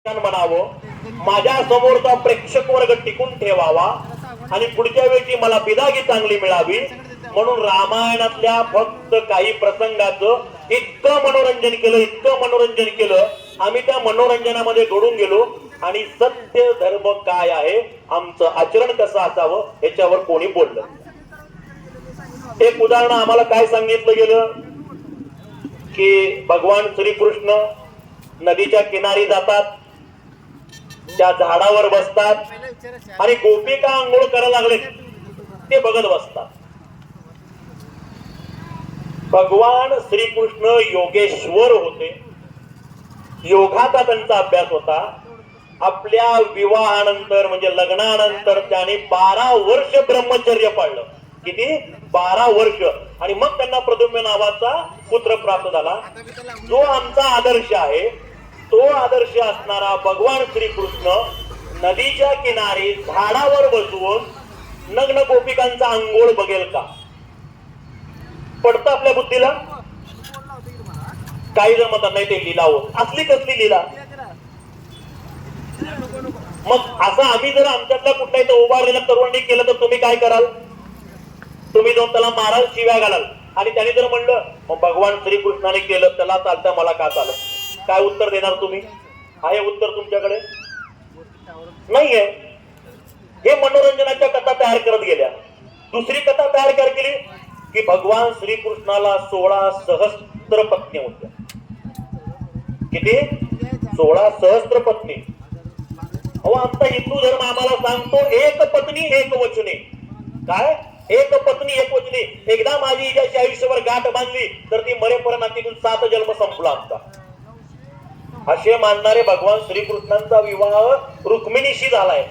म्हणावं, माझ्या समोरचा प्रेक्षक वर्ग टिकून ठेवावा आणि पुढच्या वेळी मला बिदागी चांगली मिळावी म्हणून रामायणातल्या फक्त काही प्रसंगाचं इतकं मनोरंजन केलं आम्ही त्या मनोरंजनामध्ये जोडून गेलो आणि सत्य धर्म काय आहे, आमचं आचरण कसं असावं याच्यावर कोणी बोललं. एक उदाहरण आम्हाला काय सांगितलं गेलं की भगवान श्रीकृष्ण नदीच्या किनारी जातात, त्या झाडावर बसतात आणि गोपिका आंघोळ करायला लागले ते बघत बसतात. भगवान श्रीकृष्ण योगेश्वर होते, योगाचा त्यांचा अभ्यास होता. आपल्या विवाहानंतर म्हणजे लग्नानंतर त्याने 12 वर्ष ब्रह्मचर्य पाळलं. किती? 12 वर्ष. आणि मग त्यांना प्रद्युम्न नावाचा पुत्र प्राप्त झाला. जो आमचा आदर्श आहे तो आदर्श असणारा भगवान श्रीकृष्ण नदीच्या किनारी झाडावर बसवून नग्न गोपिकांचा अंघोळ बघेल का? पडतं आपल्या बुद्धीला? काही जण म्हणतात नाही ते लीला होत. असली कसली लीला? मग असं आम्ही जर आमच्यातल्या कुठल्या इथं उभारलेल्या तरुणांनी केलं तर तुम्ही काय कराल? तुम्ही जाऊन त्याला माराल, शिव्या घालाल. आणि त्याने जर म्हणलं मग भगवान श्रीकृष्णाने केलं त्याला चालतं, मला का चालत? काय उत्तर देणार तुम्ही? आहे उत्तर तुमच्याकडे? नाहीये. हे मनोरंजनाच्या कथा तयार करत गेल्या. दुसरी कथा तयार केली की भगवान श्रीकृष्णाला 16 सहस्त्र पत्नी होत्या. किती? 16 सहस्त्र पत्नी. अहो आमचा हिंदू धर्म आम्हाला सांगतो एक पत्नी एक वचने. काय? एक पत्नी एक वचने. एकदा माझी हिच्याशी आयुष्यभर गाठ बांधली तर ती मरेपर्यंत तिथून 7 जन्म संपला आमचा. असे मानणारे भगवान श्रीकृष्णांचा विवाह रुक्मिणीशी झालाय.